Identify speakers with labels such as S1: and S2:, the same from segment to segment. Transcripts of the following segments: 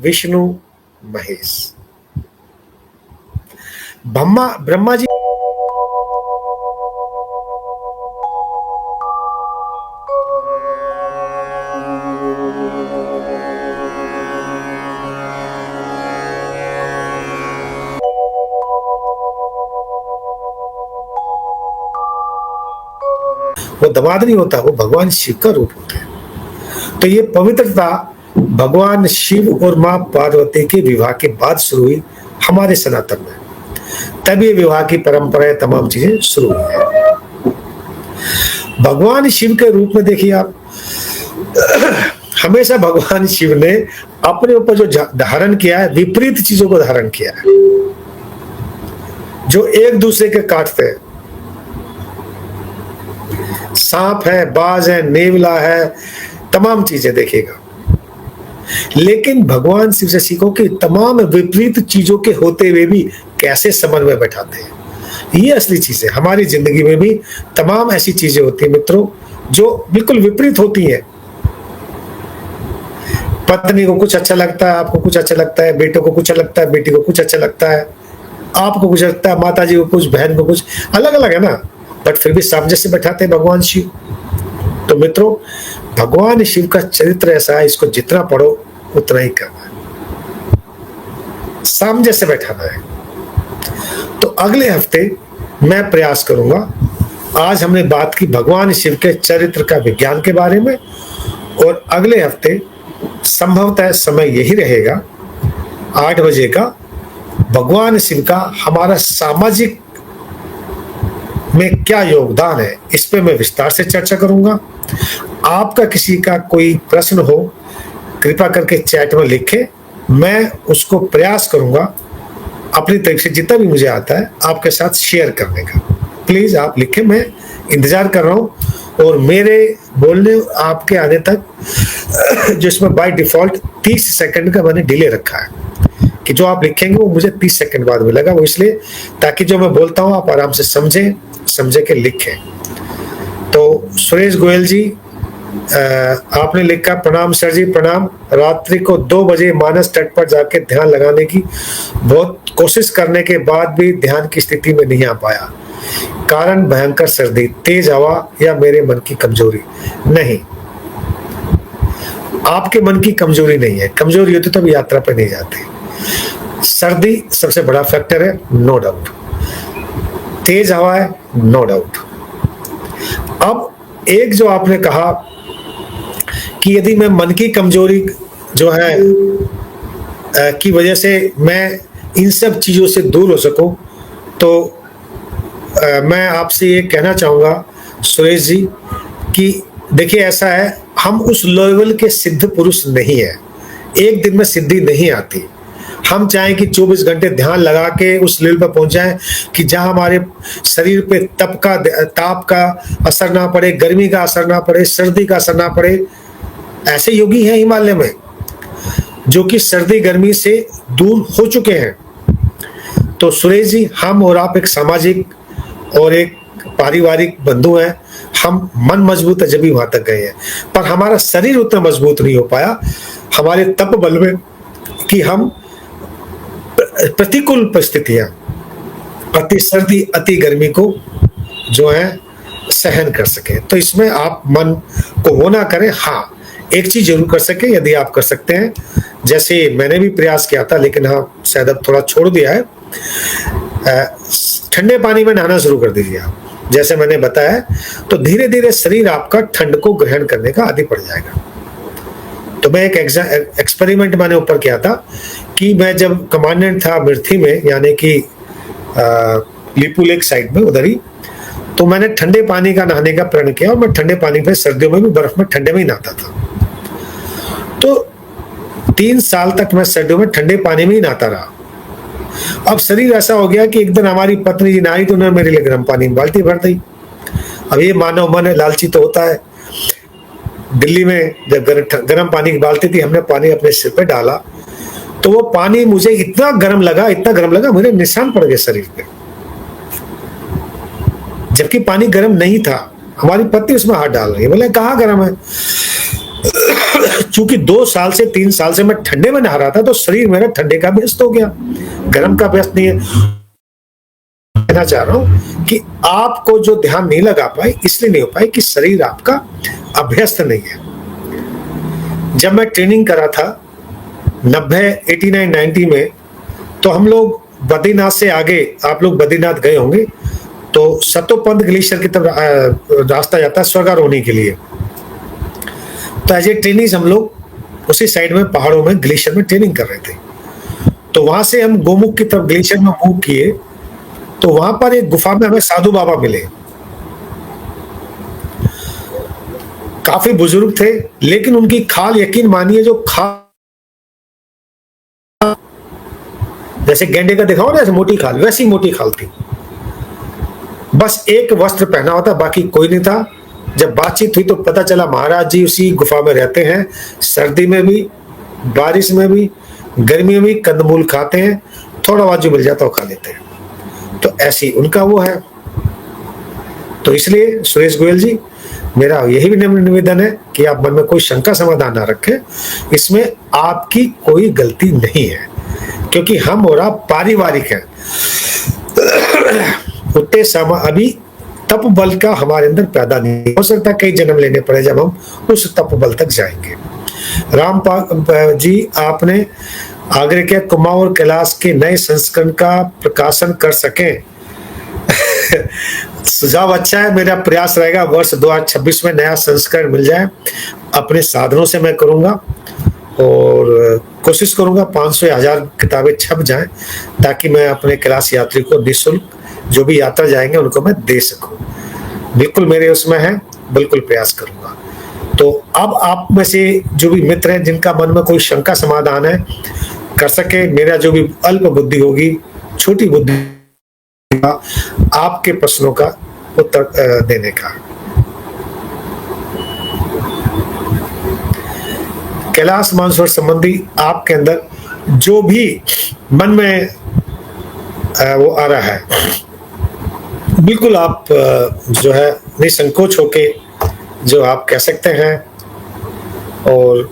S1: विष्णु महेश। ब्रह्मा जी वो दामाद नहीं होता, वो भगवान शिव का रूप होता है। तो ये पवित्रता भगवान शिव और मां पार्वती के विवाह के बाद शुरू हुई हमारे सनातन में। तब ये विवाह की परंपराएं तमाम चीजें शुरू हुई है। भगवान शिव के रूप में देखिए आप, हमेशा भगवान शिव ने अपने ऊपर जो धारण किया है, विपरीत चीजों को धारण किया है, जो एक दूसरे के काटते हैं। सांप है, बाज है, नेवला है, तमाम चीजें देखिएगा। लेकिन भगवान शिव से सीखो कि तमाम विपरीत चीजों के होते हुए भी कैसे समन्वय बैठाते हैं। ये असली चीज है। हमारी जिंदगी में भी तमाम ऐसी चीजें होती हैं मित्रों, जो बिल्कुल विपरीत होती हैं। पत्नी को कुछ अच्छा लगता है, आपको कुछ अच्छा लगता है, बेटे को कुछ अच्छा लगता है, बेटी को कुछ अच्छा लगता है, आपको कुछ लगता है, माता जी को कुछ, बहन को कुछ, अलग अलग है ना, बट फिर भी सामंजस्य बैठाते हैं भगवान शिव। तो मित्रों, भगवान शिव का चरित्र ऐसा है, इसको जितना पढ़ो उतना ही करना है, सामंजस्य बैठाना है। तो अगले हफ्ते मैं प्रयास करूंगा। आज हमने बात की भगवान शिव के चरित्र का विज्ञान के बारे में, और अगले हफ्ते संभवतः समय यही रहेगा 8 बजे का, भगवान शिव का हमारा सामाजिक में क्या योगदान है, इस पे मैं विस्तार से चर्चा करूंगा। आपका किसी का कोई प्रश्न हो, कृपा करके चैट में लिखें, मैं उसको प्रयास करूंगा अपनी तरफ से जितना भी मुझे आता है आपके साथ शेयर करने का। प्लीज आप लिखें, मैं इंतजार कर रहा हूं। और मेरे बोलने आपके आने तक जिसमें बाय डिफॉल्ट 30 सेकंड का मैंने डिले रखा है, कि जो आप लिखेंगे वो मुझे 30 सेकंड बाद मिलेगा। वो इसलिए ताकि जो मैं बोलता हूं आप आराम से समझे के लिखें। तो सुरेश गोयल जी, आपने लिखा, प्रणाम सर जी, प्रणाम। रात्रि को 2 बजे मानस तट पर जाके ध्यान लगाने की बहुत कोशिश करने के बाद भी ध्यान की स्थिति में नहीं आ पाया। कारण भयंकर सर्दी, तेज हवा या मेरे मन की कमजोरी? नहीं, आपके मन की कमजोरी नहीं है। कमजोरी होती तो यात्रा पर नहीं जाते। सर्दी सबसे बड़ा फैक्टर है, नो डाउट। तेज हवा है, नो डाउट। अब एक जो आपने कहा कि यदि मैं मन की कमजोरी जो है की वजह से मैं इन सब चीजों से दूर हो सकूं, तो मैं आपसे ये कहना चाहूंगा सुरेश जी कि देखिए ऐसा है, हम उस लेवल के सिद्ध पुरुष नहीं है। एक दिन में सिद्धि नहीं आती। हम चाहें कि 24 घंटे ध्यान लगा के उस लेवल पर पहुंच जाएं कि जहां हमारे शरीर पे ताप का असर ना पड़े, गर्मी का असर ना पड़े, सर्दी का असर ना पड़े। ऐसे योगी हैं हिमालय में जो कि सर्दी गर्मी से दूर हो चुके हैं। तो सुरेश जी, हम और आप एक सामाजिक और एक पारिवारिक बंधु हैं। हम मन मजबूत है जब भी वहां तक गए हैं, पर हमारा शरीर उतना मजबूत नहीं हो पाया हमारे तप बल में कि हम प्रतिकूल परिस्थितियां, अति सर्दी अति गर्मी को जो है सहन कर सके। तो इसमें आप मन को वो ना करें। हाँ, एक चीज जरूर कर सके, यदि आप कर सकते हैं, जैसे मैंने भी प्रयास किया था लेकिन हाँ शायद अब थोड़ा छोड़ दिया है, ठंडे पानी में नहाना शुरू कर दीजिए आप, जैसे मैंने बताया। तो धीरे धीरे शरीर आपका ठंड को ग्रहण करने का आदी पड़ जाएगा। तो मैं एक एक्सपेरिमेंट मैंने ऊपर किया था कि मैं जब कमांडेंट था मिर्थी में, यानी कि लिपू लेक साइड में उधर ही, तो मैंने ठंडे पानी का नहाने का प्रण किया। और मैं ठंडे पानी पे सर्दियों में भी, बर्फ में, ठंडे में ही नहाता था। तो 3 साल तक मैं सर्दियों में ठंडे पानी में ही नहाता रहा। अब शरीर ऐसा हो गया कि एक दिन हमारी पत्नी जी नहाई तो उन्होंने मेरे लिए गर्म पानी में बाल्टी भर दी। अब ये मानव मन है, लालची तो होता है। दिल्ली में जब गर्म पानी की बाल्टी थी, हमने पानी अपने सिर पे डाला तो वो पानी मुझे इतना गर्म लगा मेरे निशान पड़ गए शरीर पे, जबकि पानी गर्म नहीं था। हमारी पत्नी उसमें हाथ डाल रही है। बोले कहाँ गर्म है? चूंकि 2 साल से 3 साल से मैं ठंडे में नहा रहा था, तो शरीर मेरा ठंडे का व्यस्त हो गया, गर्म का व्यस्त नहीं है। कहना चाह रहा हूं कि आपको जो ध्यान नहीं लगा पाए, इसलिए नहीं हो पाए कि शरीर आपका अभ्यस्त नहीं है। जब मैं ट्रेनिंग करा था 90, 89, 90 में, तो हम लोग बद्रीनाथ से आगे, आप लोग बद्रीनाथ गए होंगे, तो सतोपंथ ग्लेशियर की तरफ रास्ता जाता है स्वर्गारोहणी के लिए। तो एज ए ट्रेनिंग हम लोग उसी साइड में पहाड़ों में ग्लेशियर में ट्रेनिंग कर रहे थे। तो वहां से हम गोमुख की तरफ ग्लेशियर में मूव किए, तो वहां पर एक गुफा में हमें साधु बाबा मिले। काफी बुजुर्ग थे, लेकिन उनकी खाल, यकीन मानिए, जो खाल जैसे गेंडे का दिखाओ ना, ऐसे मोटी खाल, वैसी मोटी खाल थी। बस एक वस्त्र पहना होता, बाकी कोई नहीं था। जब बातचीत हुई तो पता चला महाराज जी उसी गुफा में रहते हैं, सर्दी में भी, बारिश में भी, गर्मी में भी कंदमूल खाते हैं, थोड़ा बहुत जो मिल जाता है वो खा लेते हैं। तो ऐसी उनका वो है। तो इसलिए सुरेश गोयल जी, मेरा यही भी निवेदन है कि आप मन में कोई शंका समाधान ना रखें, इसमें आपकी कोई गलती नहीं है, क्योंकि हम और आप पारिवारिक हैं। उतने समय अभी तप बल का हमारे अंदर पैदा नहीं हो सकता, कई जन्म लेने पड़े जब हम उस तप बल तक जाएंगे। रामपाल जी, आपने आग्रह किया कुमाऊं और कैलाश के नए संस्करण का प्रकाशन कर सकें। सुझाव अच्छा है, मेरा प्रयास रहेगा वर्ष 2026 में नया संस्करण मिल जाए। अपने साधनों से मैं करूंगा और कोशिश करूंगा 500 या 1000 किताबें छप जाएं, ताकि मैं अपने कैलाश यात्री को निःशुल्क जो भी यात्रा जाएंगे उनको मैं दे सकूं। बिल्कुल मेरे उसमें है, बिल्कुल प्रयास करूंगा। तो अब आप में से जो भी मित्र हैं जिनका मन में कोई शंका समाधान है, कर सके, मेरा जो भी अल्प बुद्धि होगी, छोटी बुद्धि, आपके प्रश्नों का उत्तर देने का। कैलाश मानसरोवर संबंधी आपके अंदर जो भी मन में वो आ रहा है, बिल्कुल आप जो है निसंकोच होके जो आप कह सकते हैं। और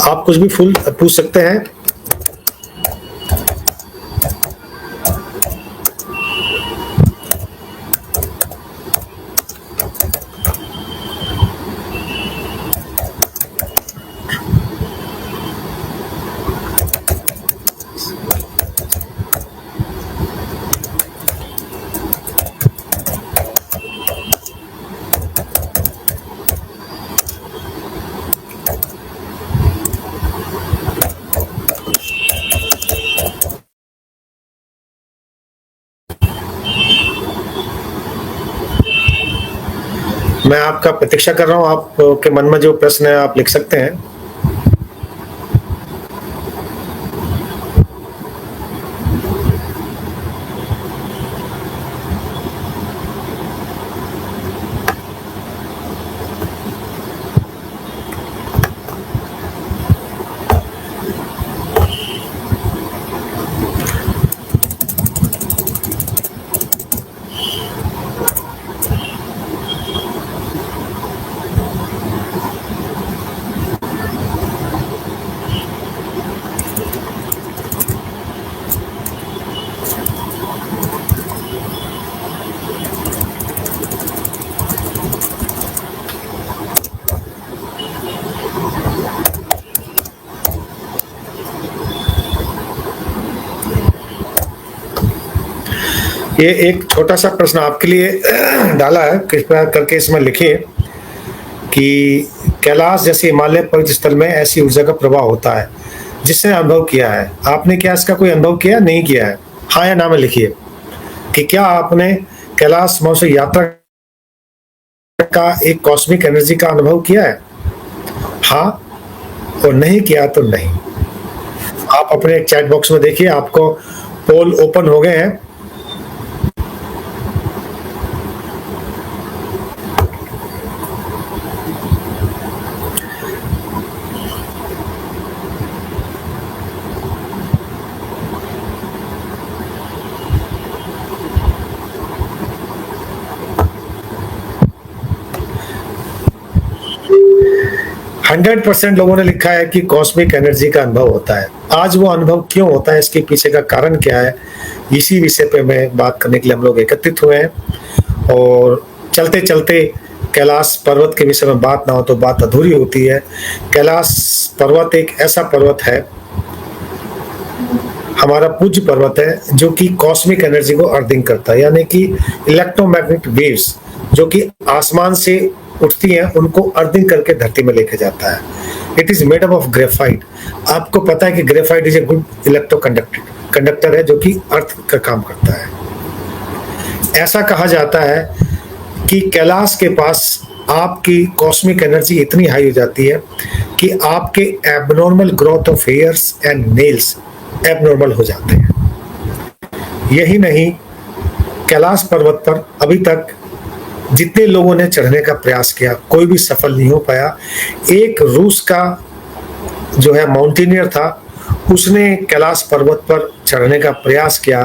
S1: आप कुछ भी फुल पूछ सकते हैं। मैं आपका प्रतीक्षा कर रहा हूं, आपके मन में जो प्रश्न है आप लिख सकते हैं। ये एक छोटा सा प्रश्न आपके लिए डाला है, कृपया करके इसमें लिखिए कि कैलाश जैसे हिमालय पर्वत स्थल में ऐसी ऊर्जा का प्रभाव होता है जिसने अनुभव किया है। आपने क्या इसका कोई अनुभव किया, नहीं किया है? हाँ या ना में लिखिए कि क्या आपने कैलाश मानसरोवर यात्रा का एक कॉस्मिक एनर्जी का अनुभव किया है। हाँ, और नहीं किया तो नहीं। आप अपने चैट बॉक्स में देखिए, आपको पोल ओपन हो गए हैं। 100% लोगों ने लिखा है कि कॉस्मिक एनर्जी का अनुभव होता है। आज वो अनुभव क्यों होता है, इसके पीछे का कारण क्या है, इसी विषय पे मैं बात करने के लिए हम लोग एकत्रित हुए हैं। और चलते चलते कैलाश पर्वत के विषय में बात ना हो तो बात अधूरी होती है। कैलाश पर्वत एक ऐसा पर्वत है, हमारा पूज्य पर्वत है, जो कि कॉस्मिक एनर्जी को अर्थिंग करता है, यानी कि इलेक्ट्रोमैग्नेटिक वेव्स जो कि आसमान से उठती हैं उनको अर्थिंग करके धरती में लेके जाता है। It is made up of graphite. आपको पता है कि graphite is a good electro conductor है, जो कि अर्थ का काम करता है। ऐसा कहा जाता है कि कैलाश के पास आपकी कॉस्मिक एनर्जी इतनी हाई हो जाती है कि आपके abnormal growth of hairs and nails abnormal हो जाते हैं। यही नहीं, कैलाश पर्वत पर अभी तक जितने लोगों ने चढ़ने का प्रयास किया कोई भी सफल नहीं हो पाया। एक रूस का जो है माउंटेनियर था, उसने कैलाश पर्वत पर चढ़ने का प्रयास किया।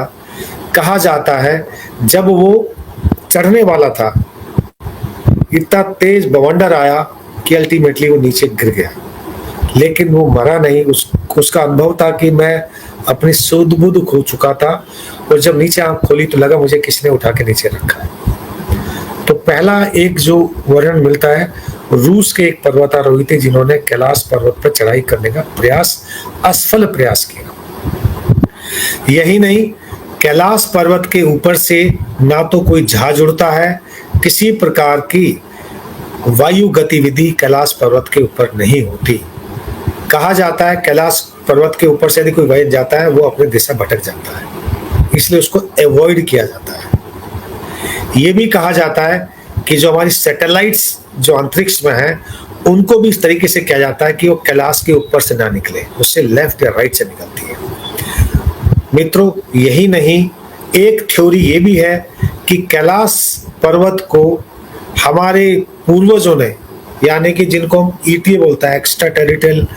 S1: कहा जाता है जब वो चढ़ने वाला था इतना तेज बवंडर आया कि अल्टीमेटली वो नीचे गिर गया, लेकिन वो मरा नहीं। उसका अनुभव था कि मैं अपनी सुध बुध खो चुका था, और जब नीचे आंख खोली तो लगा मुझे किसी ने उठा के नीचे रखा है। तो पहला एक जो वर्णन मिलता है रूस के एक पर्वतारोही थे जिन्होंने कैलाश पर्वत पर चढ़ाई करने का असफल प्रयास किया। यही नहीं, कैलाश पर्वत के ऊपर से ना तो कोई जहाज उड़ता है, किसी प्रकार की वायु गतिविधि कैलाश पर्वत के ऊपर नहीं होती। कहा जाता है कैलाश पर्वत के ऊपर से यदि कोई वायु जाता है वो अपनी दिशा भटक जाता है, इसलिए उसको अवॉइड किया जाता है। ये भी कहा जाता है कि जो हमारी सैटेलाइट्स जो अंतरिक्ष में हैं उनको भी इस तरीके से किया जाता है कि वो कैलाश के ऊपर से ना निकले, उससे लेफ्ट या राइट से निकलती है। मित्रों, यही नहीं, एक थ्योरी ये भी है कि कैलाश पर्वत को हमारे पूर्वजों ने, यानी कि जिनको हम ईटीए बोलता है, एक्स्ट्रा टेरिटोरियल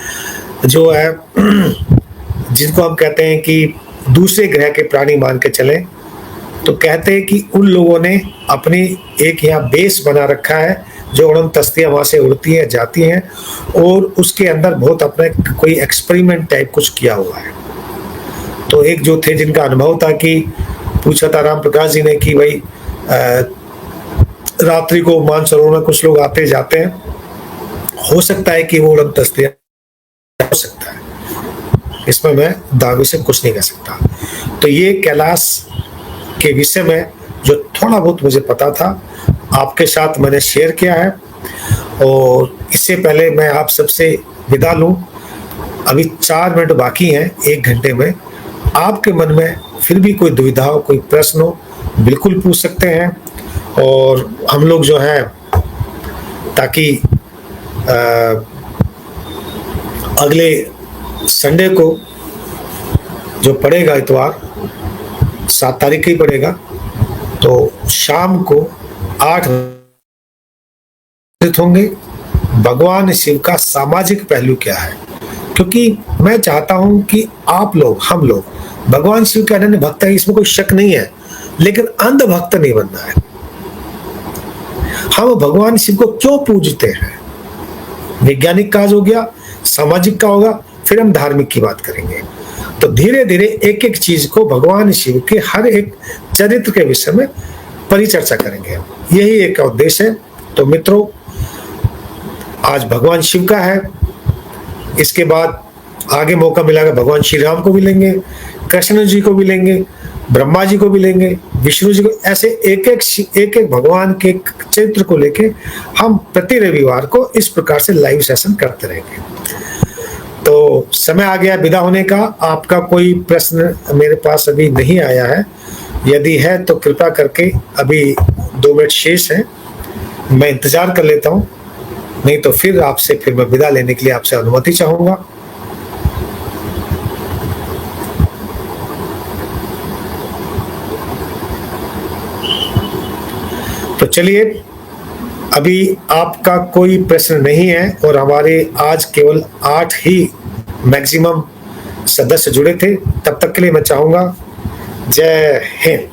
S1: जो है, जिनको हम कहते हैं कि दूसरे ग्रह के प्राणी मान के चले, तो कहते हैं कि उन लोगों ने अपनी एक यहाँ बेस बना रखा है जो उड़न तस्तियाँ वहाँ से उड़ती हैं जाती हैं, और उसके अंदर बहुत अपना कोई एक्सपेरिमेंट टाइप कुछ किया हुआ है। तो एक जो थे जिनका अनुभव था कि पूछा था राम प्रकाश जी ने कि भाई रात्रि को मानसरोवर में कुछ लोग आते जाते हैं, हो सकता है कि वो उड़न तस्तियाँ, हो सकता है, इसमें मैं दावे से कुछ नहीं कह सकता। तो ये कैलाश के विषय में जो थोड़ा बहुत मुझे पता था आपके साथ मैंने शेयर किया है। और इससे पहले मैं आप सबसे विदा लूं, अभी 4 मिनट बाकी हैं 1 घंटे में। आपके मन में फिर भी कोई दुविधा हो, कोई प्रश्न हो, बिल्कुल पूछ सकते हैं। और हम लोग जो है ताकि अगले संडे को जो पड़ेगा, इतवार 7 तारीख ही पड़ेगा, तो शाम को 8 होंगे भगवान शिव का सामाजिक पहलू क्या है। क्योंकि मैं चाहता हूं कि आप लोग, हम लोग भगवान शिव के अनन्य भक्त है, इसमें कोई शक नहीं है, लेकिन अंध भक्त नहीं बनना है। हम भगवान शिव को क्यों पूजते हैं, वैज्ञानिक काज हो गया, सामाजिक का होगा, फिर हम धार्मिक की बात करेंगे। तो धीरे धीरे एक एक चीज को भगवान शिव के हर एक चरित्र के विषय में परिचर्चा करेंगे, यही एक उद्देश्य है। तो मित्रों, आज भगवान शिव का है, इसके बाद आगे मौका मिलेगा भगवान श्री राम को भी लेंगे, कृष्ण जी को भी लेंगे, ब्रह्मा जी को भी लेंगे, विष्णु जी को, ऐसे एक एक भगवान के चरित्र को लेके हम प्रति रविवार को इस प्रकार से लाइव सेशन करते रहेंगे। तो समय आ गया विदा होने का। आपका कोई प्रश्न मेरे पास अभी नहीं आया है, यदि है तो कृपया करके, अभी 2 मिनट शेष हैं, मैं इंतजार कर लेता हूं, नहीं तो फिर आपसे फिर मैं विदा लेने के लिए आपसे अनुमति चाहूंगा। तो चलिए, अभी आपका कोई प्रश्न नहीं है और हमारे आज केवल 8 ही मैक्सिमम सदस्य जुड़े थे। तब तक के लिए मैं चाहूंगा, जय हिंद।